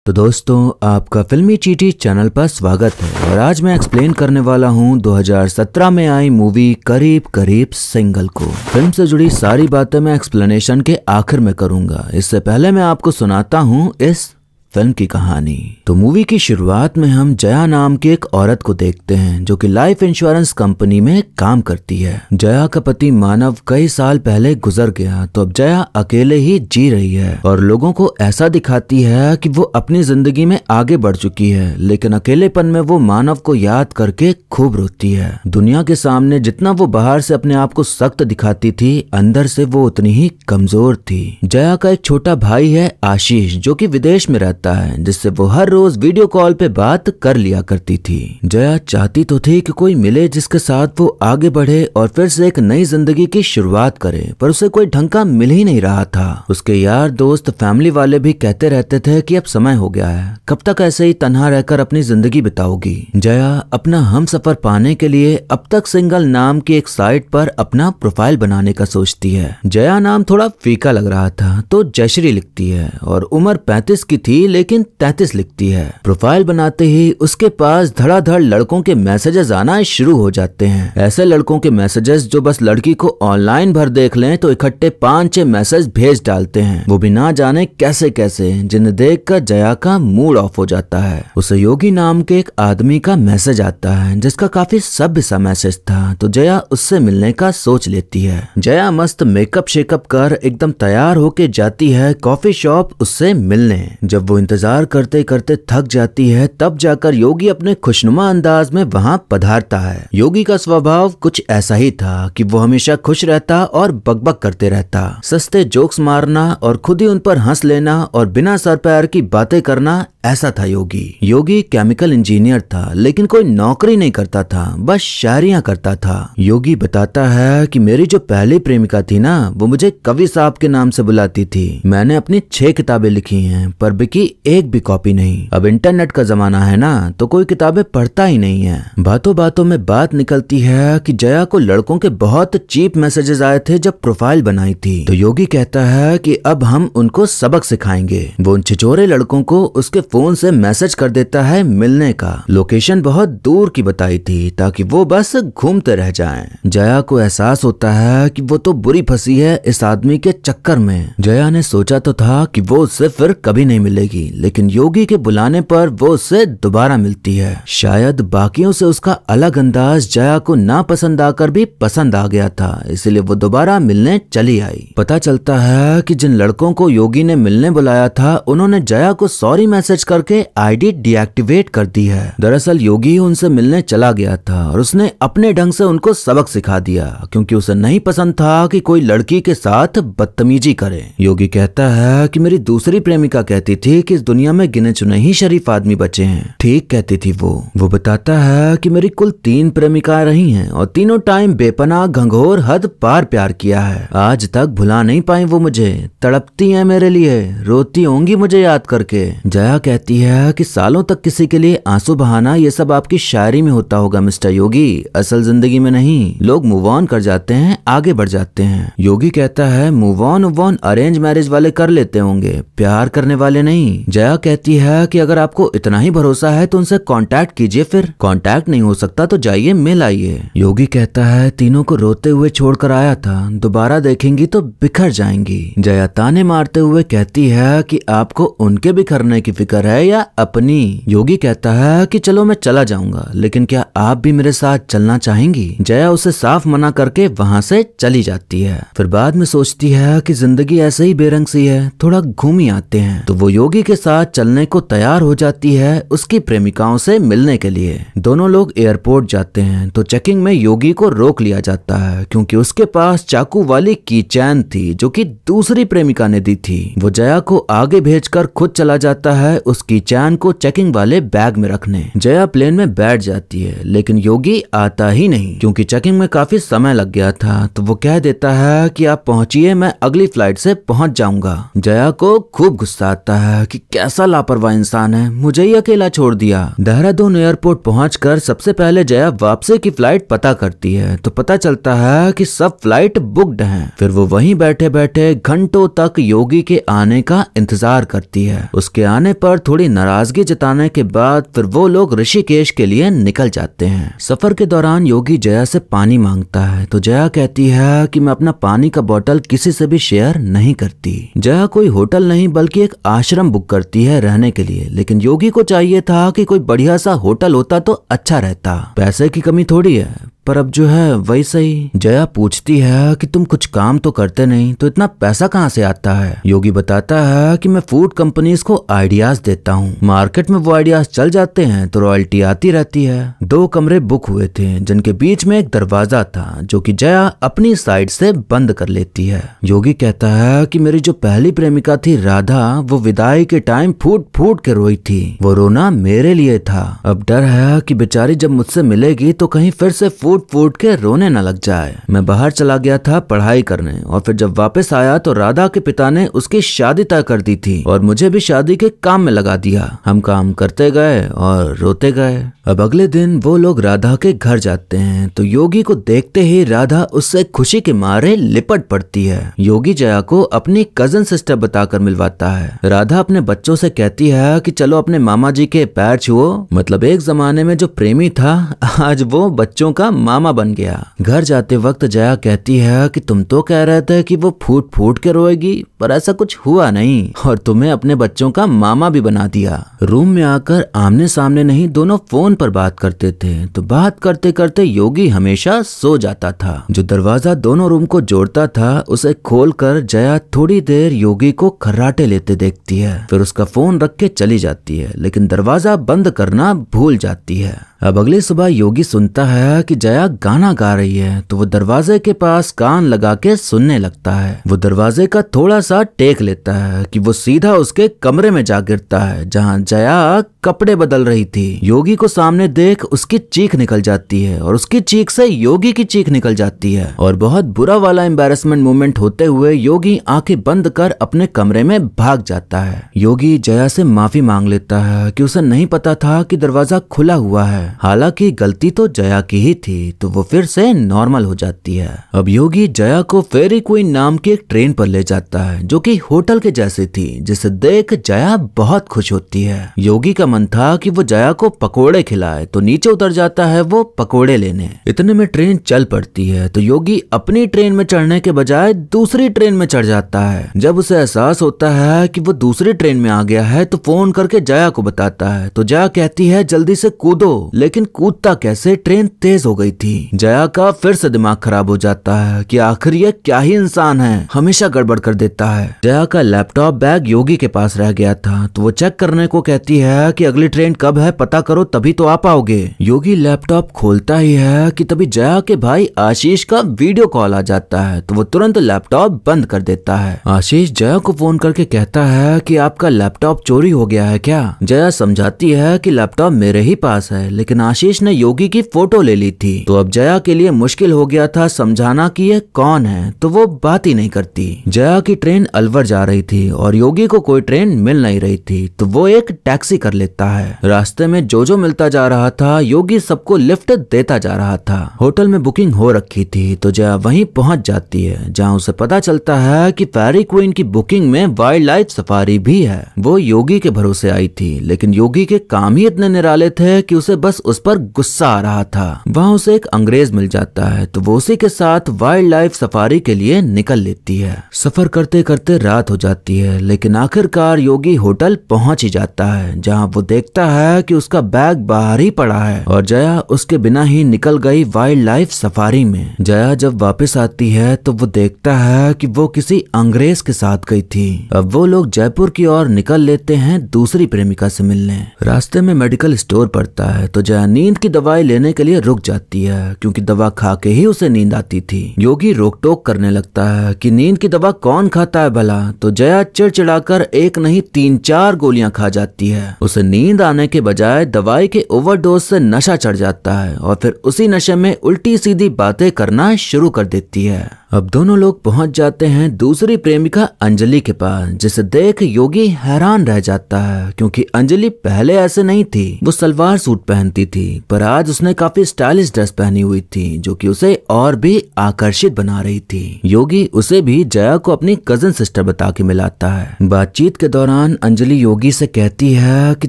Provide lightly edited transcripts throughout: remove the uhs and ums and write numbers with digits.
तो दोस्तों आपका फिल्मी चीटी चैनल पर स्वागत है और आज मैं एक्सप्लेन करने वाला हूं 2017 में आई मूवी करीब करीब सिंगल को। फिल्म से जुड़ी सारी बातें मैं एक्सप्लेनेशन के आखिर में करूंगा। इससे पहले मैं आपको सुनाता हूं इस फिल्म की कहानी। तो मूवी की शुरुआत में हम जया नाम की एक औरत को देखते हैं जो कि लाइफ इंश्योरेंस कंपनी में काम करती है। जया का पति मानव कई साल पहले गुजर गया तो अब जया अकेले ही जी रही है और लोगों को ऐसा दिखाती है कि वो अपनी जिंदगी में आगे बढ़ चुकी है, लेकिन अकेलेपन में वो मानव को याद करके खूब रोती है। दुनिया के सामने जितना वो बाहर से अपने आप को सख्त दिखाती थी, अंदर से वो उतनी ही कमजोर थी। जया का एक छोटा भाई है आशीष जो कि विदेश में रहता है, जिससे वो हर रोज वीडियो कॉल पे बात कर लिया करती थी। जया चाहती तो थी कि कोई मिले जिसके साथ वो आगे बढ़े और फिर से एक नई जिंदगी की शुरुआत करे, पर उसे कोई ढंग का मिल ही नहीं रहा था। उसके यार दोस्त फैमिली वाले भी कहते रहते थे कि अब समय हो गया है, कब तक ऐसे ही तन्हा रहकर अपनी जिंदगी बिताओगी। जया अपना हम सफर पाने के लिए अब तक सिंगल नाम की एक साइट पर अपना प्रोफाइल बनाने का सोचती है। जया नाम थोड़ा फीका लग रहा था तो जयश्री लिखती है और उम्र 35 की थी लेकिन 33 लिखती है। प्रोफाइल बनाते ही उसके पास धड़ाधड़ लड़कों के मैसेजेस आना शुरू हो जाते हैं। ऐसे लड़कों के मैसेजेस जो बस लड़की को ऑनलाइन भर देख लें तो इकट्ठे 5-6 मैसेज भेज डालते हैं, वो भी ना जाने कैसे कैसे, जिन्हें देखकर जया का मूड ऑफ हो जाता है। उसे योगी नाम के एक आदमी का मैसेज आता है जिसका काफी सभ्य सा मैसेज था, तो जया उससे मिलने का सोच लेती है। जया मस्त मेकअप शेकअप कर एकदम तैयार होके जाती है कॉफी शॉप उससे मिलने। जब वो इंतजार करते करते थक जाती है तब जाकर योगी अपने खुशनुमा अंदाज में वहां पधारता है। योगी का स्वभाव कुछ ऐसा ही था कि वो हमेशा खुश रहता और बकबक करते रहता। सस्ते जोक्स मारना और खुद ही उन पर हंस लेना और बिना सर पैर की बातें करना, ऐसा था योगी। योगी केमिकल इंजीनियर था लेकिन कोई नौकरी नहीं करता था, बस शायरियां करता था। योगी बताता है कि मेरी जो पहली प्रेमिका थी ना, वो मुझे कवि साहब के नाम से बुलाती थी। मैंने अपनी 6 किताबें लिखी हैं पर बिकी एक भी कॉपी नहीं। अब इंटरनेट का जमाना है ना, तो कोई किताबें पढ़ता ही नहीं है। बातों बातों में बात निकलती है कि जया को लड़कों के बहुत चीप मैसेजेस आए थे जब प्रोफाइल बनाई थी, तो योगी कहता है कि अब हम उनको सबक सिखाएंगे। वो उन छिछोरे लड़कों को उसके फोन से मैसेज कर देता है मिलने का। लोकेशन बहुत दूर की बताई थी ताकि वो बस घूमते रह जाएं। जया को एहसास होता है कि वो तो बुरी फंसी है इस आदमी के चक्कर में। जया ने सोचा तो था कि वो उससे फिर कभी नहीं मिलेगी, लेकिन योगी के बुलाने पर वो उससे दोबारा मिलती है। शायद बाकियों से उसका अलग अंदाज जया को ना पसंद आकर भी पसंद आ गया था, इसलिए वो दोबारा मिलने चली आई। पता चलता है कि जिन लड़कों को योगी ने मिलने बुलाया था उन्होंने जया को सॉरी मैसेज करके आईडी डीएक्टिवेट कर दी है। दरअसल योगी उनसे मिलने चला गया था और उसने अपने ढंग से उनको सबक सिखा दिया, क्योंकि उसे नहीं पसंद था कि कोई लड़की के साथ बदतमीजी करे। योगी कहता है कि मेरी दूसरी प्रेमिका कहती थी कि इस दुनिया में गिने चुने ही शरीफ आदमी बचे हैं। ठीक कहती थी वो बताता है कि मेरी कुल 3 प्रेमिकाएं रही हैं और तीनों टाइम बेपनाह घंघोर हद पार प्यार किया है। आज तक भुला नहीं पाई वो मुझे, तड़पती हैं मेरे लिए, रोती होंगी मुझे याद करके। जया कहती है कि सालों तक किसी के लिए आंसू बहाना ये सब आपकी शायरी में होता होगा मिस्टर योगी, असल जिंदगी में नहीं। लोग मूव ऑन कर जाते हैं, आगे बढ़ जाते हैं। योगी कहता है मूव ऑन अरेंज मैरिज वाले कर लेते होंगे, प्यार करने वाले नहीं। जया कहती है कि अगर आपको इतना ही भरोसा है तो उनसे कांटेक्ट कीजिए, फिर कांटेक्ट नहीं हो सकता तो जाइए मिल आइए। योगी कहता है तीनों को रोते हुए छोड़कर आया था, दोबारा देखेंगी तो बिखर जाएंगी। जया ताने मारते हुए कहती है कि आपको उनके बिखरने की फिक्र है या अपनी। योगी कहता है कि चलो मैं चला जाऊंगा, लेकिन क्या आप भी मेरे साथ चलना चाहेंगी। जया उसे साफ मना करके वहां से चली जाती है। फिर बाद में सोचती है कि जिंदगी ऐसे ही बेरंग सी है, थोड़ा घूम ही आते हैं, तो वो योगी के साथ चलने को तैयार हो जाती है उसकी प्रेमिकाओं से मिलने के लिए। दोनों लोग एयरपोर्ट जाते हैं तो चेकिंग में योगी को रोक लिया जाता है, क्योंकि उसके पास चाकू वाली की चैन थी जो कि दूसरी प्रेमिका ने दी थी। वो जया को आगे भेजकर खुद चला जाता है उसकी चैन को चेकिंग वाले बैग में रखने। जया प्लेन में बैठ जाती है लेकिन योगी आता ही नहीं, क्योंकि चेकिंग में काफी समय लग गया था, तो वो कह देता है कि आप पहुंचिए, मैं अगली फ्लाइट से पहुंच जाऊंगा। जया को खूब गुस्सा आता है कि कि कैसा लापरवाह इंसान है, मुझे ही अकेला छोड़ दिया। देहरादून एयरपोर्ट पहुंचकर सबसे पहले जया वापसी की फ्लाइट पता करती है तो पता चलता है कि सब फ्लाइट बुक्ड हैं। फिर वो वहीं बैठे बैठे घंटों तक योगी के आने का इंतजार करती है। उसके आने पर थोड़ी नाराजगी जताने के बाद फिर वो लोग ऋषिकेश के लिए निकल जाते हैं। सफर के दौरान योगी जया से पानी मांगता है तो जया कहती है कि मैं अपना पानी का बोतल किसी से भी शेयर नहीं करती। जया कोई होटल नहीं बल्कि एक आश्रम बुक करती है रहने के लिए, लेकिन योगी को चाहिए था कि कोई बढ़िया सा होटल होता तो अच्छा रहता। पैसे की कमी थोड़ी है, पर अब जो है वही सही। जया पूछती है कि तुम कुछ काम तो करते नहीं तो इतना पैसा कहाँ से आता है। योगी बताता है कि मैं फूड कंपनीज को आइडियाज देता हूँ, मार्केट में वो आइडियाज चल जाते हैं तो रॉयल्टी आती रहती है। 2 कमरे बुक हुए थे जिनके बीच में एक दरवाजा था जो कि जया अपनी साइड से बंद कर लेती है। योगी कहता है कि मेरी जो पहली प्रेमिका थी राधा, वो विदाई के टाइम फूट फूट के रोई थी, वो रोना मेरे लिए था। अब डर है कि बेचारी जब मुझसे मिलेगी तो कहीं फिर से फूट फूट के रोने न लग जाए। मैं बाहर चला गया था पढ़ाई करने और फिर जब वापस आया तो राधा के पिता ने उसकी शादी तय कर दी थी और मुझे भी शादी के काम में लगा दिया। हम काम करते गए और रोते गए। अब अगले दिन वो लोग राधा के घर जाते हैं तो योगी को देखते ही राधा उससे खुशी के मारे लिपट पड़ती है। योगी जया को अपनी कजन सिस्टर बताकर मिलवाता है। राधा अपने बच्चों से कहती है कि चलो अपने मामा जी के पैर छुओ, मतलब एक जमाने में जो प्रेमी था आज वो बच्चों का मामा बन गया। घर जाते वक्त जया कहती है कि तुम तो कह रहे थे कि वो फूट फूट के रोएगी, पर ऐसा कुछ हुआ नहीं और तुम्हें अपने बच्चों का मामा भी बना दिया। रूम में आकर आमने सामने नहीं दोनों फोन पर बात करते थे तो बात करते करते योगी हमेशा सो जाता था। जो दरवाजा दोनों रूम को जोड़ता था उसे खोलकर जया थोड़ी देर योगी को खर्राटे लेते देखती है, फिर उसका फोन रख के चली जाती है लेकिन दरवाजा बंद करना भूल जाती है। अब अगली सुबह योगी सुनता है कि जया गाना गा रही है तो वो दरवाजे के पास कान लगा के सुनने लगता है। वो दरवाजे का थोड़ा सा टेक लेता है कि वो सीधा उसके कमरे में जा गिरता है जहाँ जया कपड़े बदल रही थी। योगी को सामने देख उसकी चीख निकल जाती है और उसकी चीख से योगी की चीख निकल जाती है और बहुत बुरा वाला एम्बैरेसमेंट मोमेंट होते हुए योगी आंखें बंद कर अपने कमरे में भाग जाता है। योगी जया से माफी मांग लेता है कि उसे नहीं पता था कि दरवाजा खुला हुआ है, हालांकि गलती तो जया की ही थी, तो वो फिर से नॉर्मल हो जाती है। अब योगी जया को फेरी क्वीन नाम की एक ट्रेन पर ले जाता है जो कि होटल के जैसे थी, जिसे देख जया बहुत खुश होती है। योगी का मन था कि वो जया को पकोड़े खिलाए तो नीचे उतर जाता है वो पकोड़े लेने। इतने में ट्रेन चल पड़ती है तो योगी अपनी ट्रेन में चढ़ने के बजाय दूसरी ट्रेन में चढ़ जाता है। जब उसे एहसास होता है कि वो दूसरी ट्रेन में आ गया है तो फोन करके जया को बताता है तो जया कहती है जल्दी से कूदो, लेकिन कूदता कैसे, ट्रेन तेज हो गई थी। जया का फिर से दिमाग खराब हो जाता है कि आखिर ये क्या ही इंसान है, हमेशा गड़बड़ कर देता है। जया का लैपटॉप बैग योगी के पास रह गया था तो वो चेक करने को कहती है कि अगली ट्रेन कब है पता करो तभी तो आ पाओगे। योगी लैपटॉप खोलता ही है कि तभी जया के भाई आशीष का वीडियो कॉल आ जाता है तो वो तुरंत लैपटॉप बंद कर देता है। आशीष जया को फोन करके कहता है कि आपका लैपटॉप चोरी हो गया है क्या। जया समझाती है कि लैपटॉप मेरे ही पास है, लेकिन आशीष ने योगी की फोटो ले ली थी तो अब जया के लिए मुश्किल हो गया था समझाना कि ये कौन है, तो वो बात ही नहीं करती। जया की ट्रेन अलवर जा रही थी और योगी को कोई ट्रेन मिल नहीं रही थी तो वो एक टैक्सी कर लेता है। रास्ते में जो मिलता जा रहा था योगी सबको लिफ्ट देता जा रहा था। होटल में बुकिंग हो रखी थी तो जया वहीं पहुंच जाती है जहां उसे पता चलता है कि फेरी क्वीन की बुकिंग में वाइल्ड लाइफ सफारी भी है। वो योगी के भरोसे आई थी लेकिन योगी के काम ही इतने निराले थे कि उसे बस उस पर गुस्सा आ रहा था। वहाँ उसे एक अंग्रेज मिल जाता है तो वो उसी के साथ वाइल्ड लाइफ सफारी के लिए निकल लेती है। सफर करते करते रात हो जाती है लेकिन आखिरकार योगी होटल पहुंच ही जाता है जहाँ वो देखता है कि उसका बैग बाहर ही पड़ा है और जया उसके बिना ही निकल गई वाइल्ड लाइफ सफारी में। जया जब वापस आती है तो वो देखता है कि वो किसी अंग्रेज के साथ गई थी। अब वो लोग जयपुर की ओर निकल लेते हैं दूसरी प्रेमिका से मिलने। रास्ते में मेडिकल स्टोर पड़ता है तो जया नींद की दवाई लेने के लिए रुक जाती है क्योंकि दवा खा के ही उसे नींद आती थी। योगी रोक टोक करने लगता है कि नींद की दवा कौन खाता है भला, तो जया चिड़चिड़ाकर एक नहीं 3-4 गोलियां खा जाती है। उसे नींद आने के बजाय दवाई के ओवरडोज से नशा चढ़ जाता है और फिर उसी नशे में उल्टी सीधी बातें करना शुरू कर देती है। अब दोनों लोग पहुंच जाते हैं दूसरी प्रेमिका अंजलि के पास, जिसे देख योगी हैरान रह जाता है क्योंकि अंजलि पहले ऐसे नहीं थी। वो सलवार सूट पहनती थी, पर आज उसने काफी स्टाइलिश ड्रेस पहनी हुई थी जो कि उसे और भी आकर्षित बना रही थी। योगी उसे भी जया को अपनी कजिन सिस्टर बता के मिलाता है। बातचीत के दौरान अंजलि योगी से कहती है कि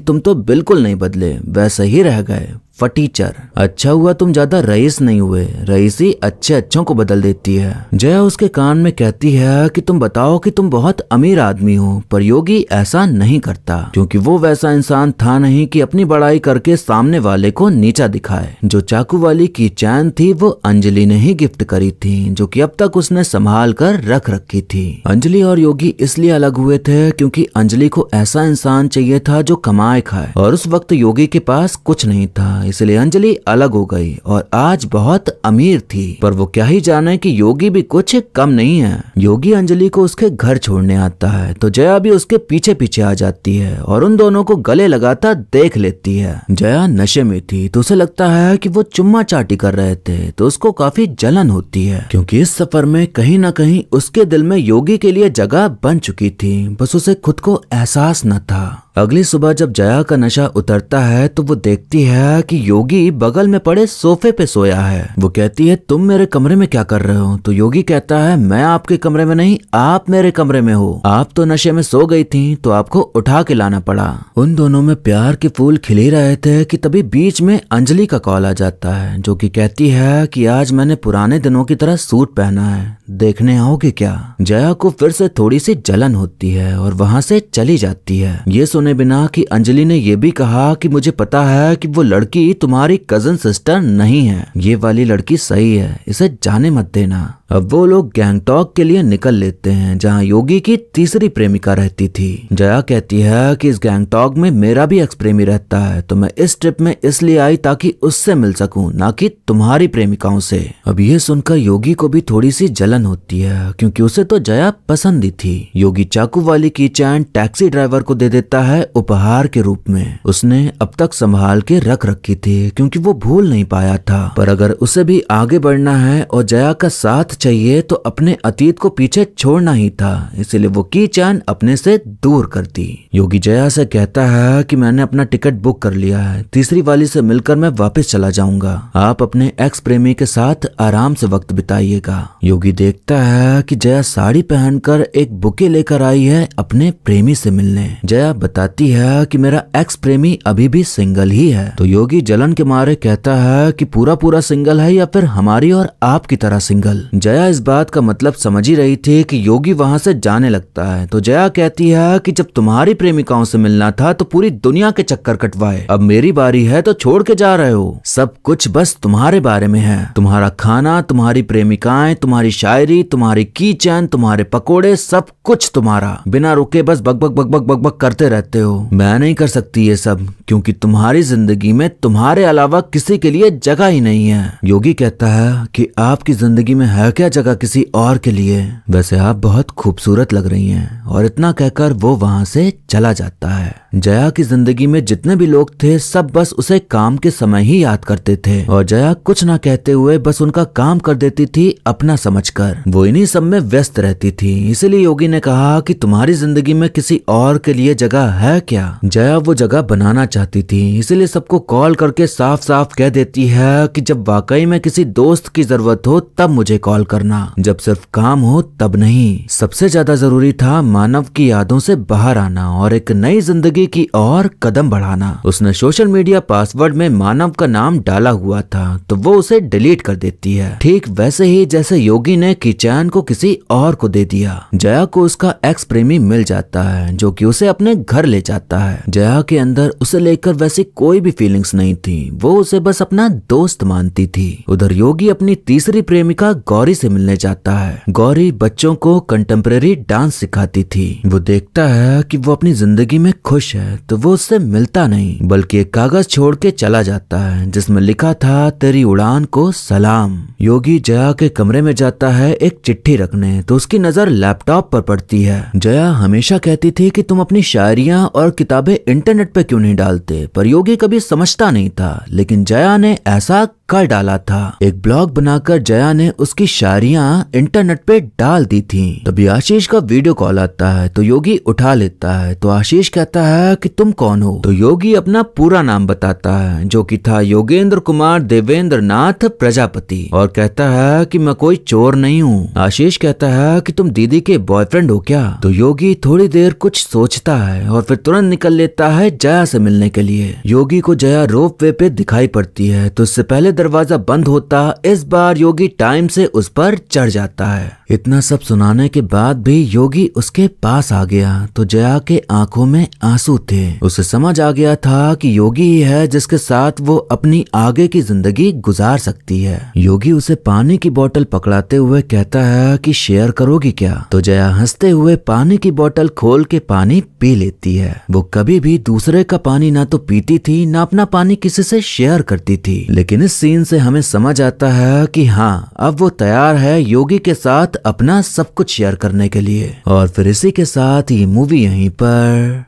तुम तो बिल्कुल नहीं बदले, वैसे ही रह गए, फटीचर। अच्छा हुआ तुम ज्यादा रईस नहीं हुए, रईसी अच्छे अच्छों को बदल देती है। जया उसके कान में कहती है कि तुम बताओ कि तुम बहुत अमीर आदमी हो, पर योगी ऐसा नहीं करता क्योंकि वो वैसा इंसान था नहीं कि अपनी बड़ाई करके सामने वाले को नीचा दिखाए। जो चाकू वाली की चैन थी वो अंजलि ने ही गिफ्ट करी थी, जो कि अब तक उसने संभाल कर रख रखी थी। अंजलि और योगी इसलिए अलग हुए थे क्योंकि अंजलि को ऐसा इंसान चाहिए था जो कमाए खाए, और उस वक्त योगी के पास कुछ नहीं था, इसलिए अंजलि अलग हो गई और आज बहुत अमीर थी। पर वो क्या ही जाने कि योगी भी कुछ कम नहीं है। योगी अंजलि को उसके घर छोड़ने आता है तो जया भी उसके पीछे पीछे आ जाती है और उन दोनों को गले लगाता देख लेती है। जया नशे में थी तो उसे लगता है कि वो चुम्मा चाटी कर रहे थे, तो उसको काफी जलन होती है क्योंकि इस सफर में कहीं ना कहीं उसके दिल में योगी के लिए जगह बन चुकी थी, बस उसे खुद को एहसास न था। अगली सुबह जब जया का नशा उतरता है तो वो देखती है कि योगी बगल में पड़े सोफे पे सोया है। वो कहती है तुम मेरे कमरे में क्या कर रहे हो? तो योगी कहता है मैं आपके कमरे में नहीं, आप मेरे कमरे में हो। आप तो नशे में सो गई थी तो आपको उठा के लाना पड़ा। उन दोनों में प्यार के फूल खिल ही रहे थे कि तभी बीच में अंजलि का कॉल आ जाता है, जो कि कहती है कि आज मैंने पुराने दिनों की तरह सूट पहना है, देखने आओगे क्या? जया को फिर से थोड़ी सी जलन होती है और वहाँ से चली जाती है, ये सुने बिना कि अंजलि ने ये भी कहा कि मुझे पता है कि वो लड़की तुम्हारी कजिन सिस्टर नहीं है, ये वाली लड़की सही है, इसे जाने मत देना। अब वो लोग गैंगटॉक के लिए निकल लेते हैं जहाँ योगी की तीसरी प्रेमिका रहती थी। जया कहती है कि इस गैंगटॉक में मेरा भी एक्स प्रेमी रहता है, तो मैं इस ट्रिप में इसलिए आई ताकि उससे मिल सकूं, ना कि तुम्हारी प्रेमिकाओं से। अब ये सुनकर योगी को भी थोड़ी सी जलन होती है क्योंकि उसे तो जया पसंद ही थी। योगी चाकू वाली की चैन टैक्सी ड्राइवर को दे देता है उपहार के रूप में। उसने अब तक संभाल के रख रखी थी क्योंकि वो भूल नहीं पाया था, पर अगर उसे भी आगे बढ़ना है और जया का साथ चाहिए तो अपने अतीत को पीछे छोड़ना ही था, इसलिए वो की चैन अपने से दूर कर दी। योगी जया से कहता है कि मैंने अपना टिकट बुक कर लिया है, तीसरी वाली से मिलकर मैं वापस चला जाऊंगा, आप अपने एक्स प्रेमी के साथ आराम से वक्त बिताइएगा। योगी देखता है कि जया साड़ी पहनकर एक बुके लेकर आई है अपने प्रेमी से मिलने। जया बताती है कि मेरा एक्स प्रेमी अभी भी सिंगल ही है, तो योगी जलन के मारे कहता है कि पूरा पूरा सिंगल है या फिर हमारी और आपकी तरह सिंगल। जया इस बात का मतलब समझ ही रही थी कि योगी वहां से जाने लगता है, तो जया कहती है कि जब तुम्हारी प्रेमिकाओं से मिलना था तो पूरी दुनिया के चक्कर कटवाए, अब मेरी बारी है तो छोड़ के जा रहे हो। सब कुछ बस तुम्हारे बारे में है, तुम्हारा खाना, तुम्हारी प्रेमिकाएं, तुम्हारी शायरी, तुम्हारी की चैन, तुम्हारे पकोड़े, सब कुछ तुम्हारा, बिना रुके बस बक बक बक बक बक बक करते रहते हो। मैं नहीं कर सकती ये सब क्योंकि तुम्हारी जिंदगी में तुम्हारे अलावा किसी के लिए जगह ही नहीं है। योगी कहता है कि आपकी जिंदगी में है क्या जगह किसी और के लिए? वैसे आप बहुत खूबसूरत लग रही हैं, और इतना कहकर वो वहां से चला जाता है। जया की जिंदगी में जितने भी लोग थे सब बस उसे काम के समय ही याद करते थे, और जया कुछ ना कहते हुए बस उनका काम कर देती थी अपना समझकर। वो इन्हीं सब में व्यस्त रहती थी, इसलिए योगी ने कहा कि तुम्हारी जिंदगी में किसी और के लिए जगह है क्या? जया वो जगह बनाना चाहती थी, इसलिए सबको कॉल करके साफ साफ कह देती है कि जब वाकई में किसी दोस्त की जरूरत हो तब मुझे कॉल करना, जब सिर्फ काम हो तब नहीं। सबसे ज्यादा जरूरी था मानव की यादों से बाहर आना और एक नई जिंदगी की और कदम बढ़ाना। उसने सोशल मीडिया पासवर्ड में मानव का नाम डाला हुआ था तो वो उसे डिलीट कर देती है, ठीक वैसे ही जैसे योगी ने किचैन को किसी और को दे दिया। जया को उसका एक्स प्रेमी मिल जाता है जो कि उसे अपने घर ले जाता है। जया के अंदर उसे लेकर वैसी कोई भी फीलिंग्स नहीं थी, वो उसे बस अपना दोस्त मानती थी। उधर योगी अपनी तीसरी प्रेमिका गौरी से मिलने जाता है। गौरी बच्चों को कंटेम्परेरी डांस सिखाती थी। वो देखता है कि वो अपनी जिंदगी में खुश है तो वो उससे मिलता नहीं बल्कि एक कागज छोड़ के चला जाता है जिसमें लिखा था तेरी उड़ान को सलाम। योगी जया के कमरे में जाता है एक चिट्ठी रखने, तो उसकी नजर लैपटॉप पर पड़ती है। जया हमेशा कहती थी कि तुम अपनी शायरियां और किताबें इंटरनेट पे क्यों नहीं डालते, पर योगी कभी समझता नहीं था। लेकिन जया ने ऐसा कर डाला था। एक ब्लॉग बनाकर जया ने उसकी शायरियां इंटरनेट पे डाल दी थी। तभी आशीष का वीडियो कॉल आता है तो योगी उठा लेता है। तो आशीष कहता है कि तुम कौन हो। तो योगी अपना पूरा नाम बताता है जो कि था योगेंद्र कुमार देवेंद्र नाथ प्रजापति, और कहता है कि मैं कोई चोर नहीं हूँ। आशीष कहता है कि तुम दीदी के बॉयफ्रेंड हो क्या। तो योगी थोड़ी देर कुछ सोचता है और फिर तुरंत निकल लेता है जया से मिलने के लिए। योगी को जया रोप वे पे दिखाई पड़ती है तो उससे पहले दरवाजा बंद होता। इस बार योगी टाइम से उस पर चढ़ जाता है। इतना सब सुनाने के बाद भी योगी उसके पास आ गया तो जया के आंखों में आंसू थे। उसे समझ आ गया था कि योगी ही है जिसके साथ वो अपनी आगे की जिंदगी गुजार सकती है। योगी उसे पानी की बोतल पकड़ाते हुए कहता है कि शेयर करोगी क्या। तो जया हंसते हुए पानी की बोतल खोल के पानी पी लेती है। वो कभी भी दूसरे का पानी ना तो पीती थी ना अपना पानी किसी से शेयर करती थी। लेकिन इस सीन से हमें समझ आता है कि हाँ, अब वो तैयार है योगी के साथ अपना सब कुछ शेयर करने के लिए। और फिर इसी के साथ ये मूवी यहीं पर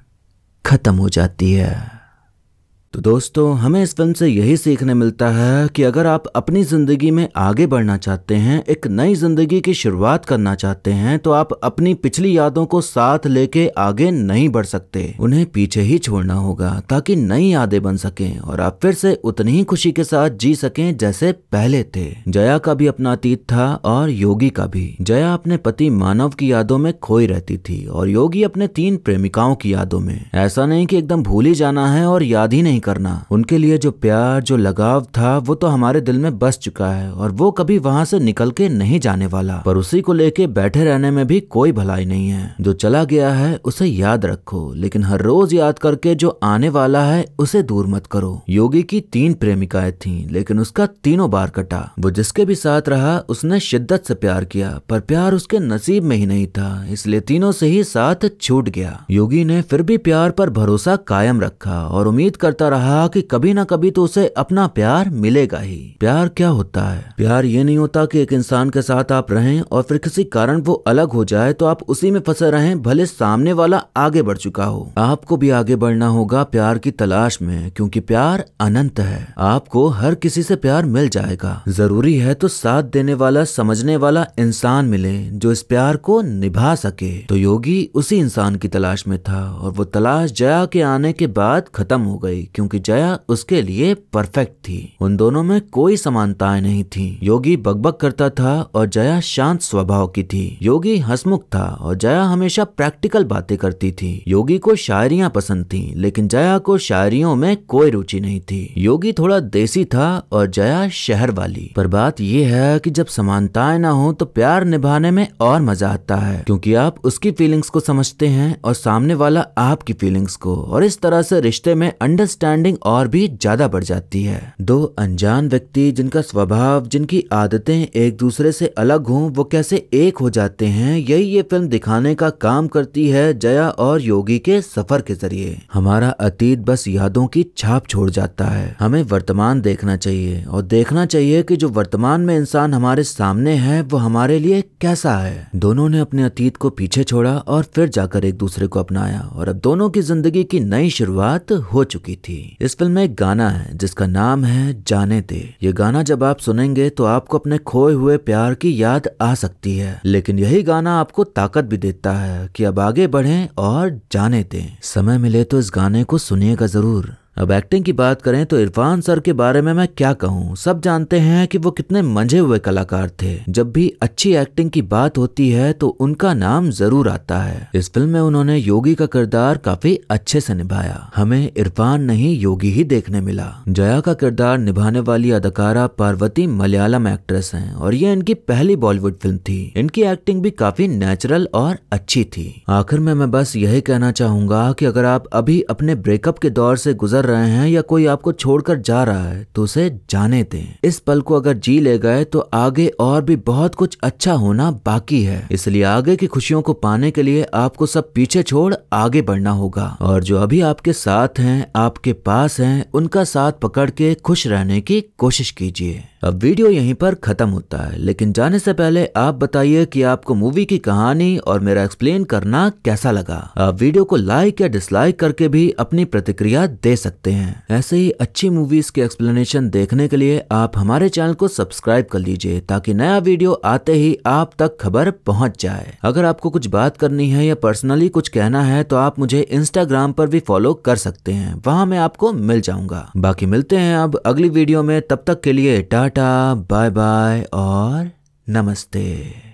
खत्म हो जाती है। तो दोस्तों, हमें इस फिल्म से यही सीखने मिलता है कि अगर आप अपनी जिंदगी में आगे बढ़ना चाहते हैं, एक नई जिंदगी की शुरुआत करना चाहते हैं, तो आप अपनी पिछली यादों को साथ लेके आगे नहीं बढ़ सकते। उन्हें पीछे ही छोड़ना होगा ताकि नई यादें बन सकें और आप फिर से उतनी ही खुशी के साथ जी सकें जैसे पहले थे। जया का भी अपना अतीत था और योगी का भी। जया अपने पति मानव की यादों में खोई रहती थी और योगी अपने 3 प्रेमिकाओं की यादों में। ऐसा नहीं कि एकदम भूल ही जाना है और याद ही नहीं करना। उनके लिए जो प्यार, जो लगाव था, वो तो हमारे दिल में बस चुका है और वो कभी वहां से निकल के नहीं जाने वाला। पर उसी को लेके बैठे रहने में भी कोई भलाई नहीं है। जो चला गया है उसे याद रखो, लेकिन हर रोज याद करके जो आने वाला है उसे दूर मत करो। योगी की 3 प्रेमिकाएं थीं, लेकिन उसका तीनों बार कटा। वो जिसके भी साथ रहा उसने शिद्दत से प्यार किया, पर प्यार उसके नसीब में ही नहीं था, इसलिए तीनों से ही साथ छूट गया। योगी ने फिर भी प्यार पर भरोसा कायम रखा और उम्मीद करता रहा कि कभी ना कभी तो उसे अपना प्यार मिलेगा ही। प्यार क्या होता है? प्यार ये नहीं होता कि एक इंसान के साथ आप रहें और फिर किसी कारण वो अलग हो जाए तो आप उसी में फंसे रहें, भले सामने वाला आगे बढ़ चुका हो। आपको भी आगे बढ़ना होगा प्यार की तलाश में, क्योंकि प्यार अनंत है। आपको हर किसी से प्यार मिल जाएगा। जरूरी है तो साथ देने वाला, समझने वाला इंसान मिले जो इस प्यार को निभा सके। तो योगी उसी इंसान की तलाश में था और वो तलाश जया के आने के बाद खत्म हो गई, क्योंकि जया उसके लिए परफेक्ट थी। उन दोनों में कोई समानताएं नहीं थी। योगी बकबक करता था और जया शांत स्वभाव की थी। योगी हंसमुख था और जया हमेशा प्रैक्टिकल बातें करती थी। योगी को शायरियां पसंद थी, लेकिन जया को शायरियों में कोई रुचि नहीं थी। योगी थोड़ा देसी था और जया शहर वाली। पर बात यह है कि जब समानताएं ना हो तो प्यार निभाने में और मजा आता है, क्योंकि आप उसकी फीलिंग्स को समझते हैं और सामने वाला आपकी फीलिंग्स को, और इस तरह से रिश्ते में अंडरस्टैंडिंग और भी ज्यादा बढ़ जाती है। 2 अनजान व्यक्ति जिनका स्वभाव, जिनकी आदतें एक दूसरे से अलग हों, वो कैसे एक हो जाते हैं, यही ये फिल्म दिखाने का काम करती है जया और योगी के सफर के जरिए। हमारा अतीत बस यादों की छाप छोड़ जाता है। हमें वर्तमान देखना चाहिए और देखना चाहिए कि जो वर्तमान में इंसान हमारे सामने है वो हमारे लिए कैसा है। दोनों ने अपने अतीत को पीछे छोड़ा और फिर जाकर एक दूसरे को अपनाया और अब दोनों की जिंदगी की नई शुरुआत हो चुकी थी। इस फिल्म में एक गाना है जिसका नाम है जाने दे। ये गाना जब आप सुनेंगे तो आपको अपने खोए हुए प्यार की याद आ सकती है, लेकिन यही गाना आपको ताकत भी देता है कि अब आगे बढ़ें और जाने दें। समय मिले तो इस गाने को सुनिएगा जरूर। अब एक्टिंग की बात करें तो इरफान सर के बारे में मैं क्या कहूँ। सब जानते हैं कि वो कितने मंझे हुए कलाकार थे। जब भी अच्छी एक्टिंग की बात होती है तो उनका नाम जरूर आता है। इस फिल्म में उन्होंने योगी का किरदार काफी अच्छे से निभाया। हमें इरफान नहीं योगी ही देखने मिला। जया का किरदार निभाने वाली अदाकारा पार्वती मलयालम एक्ट्रेस हैं और ये इनकी पहली बॉलीवुड फिल्म थी। इनकी एक्टिंग भी काफी नेचुरल और अच्छी थी। आखिर में मैं बस यही कहना चाहूंगा कि अगर आप अभी अपने ब्रेकअप के दौर से गुजर रहे हैं या कोई आपको छोड़कर जा रहा है तो उसे जाने दें। इस पल को अगर जी ले गए तो आगे और भी बहुत कुछ अच्छा होना बाकी है। इसलिए आगे की खुशियों को पाने के लिए आपको सब पीछे छोड़ आगे बढ़ना होगा और जो अभी आपके साथ हैं, आपके पास हैं, उनका साथ पकड़ के खुश रहने की कोशिश कीजिए। अब वीडियो यहीं पर खत्म होता है, लेकिन जाने से पहले आप बताइए कि आपको मूवी की कहानी और मेरा एक्सप्लेन करना कैसा लगा। आप वीडियो को लाइक या डिसलाइक करके भी अपनी प्रतिक्रिया दे सकते हैं। ऐसे ही अच्छी मूवीज के एक्सप्लेनेशन देखने के लिए आप हमारे चैनल को सब्सक्राइब कर लीजिए ताकि नया वीडियो आते ही आप तक खबर पहुंच जाए। अगर आपको कुछ बात करनी है या पर्सनली कुछ कहना है तो आप मुझे इंस्टाग्राम पर भी फॉलो कर सकते हैं, वहां मैं आपको मिल जाऊंगा। बाकी मिलते हैं अब अगली वीडियो में, तब तक के लिए टाटा बाय बाय और नमस्ते।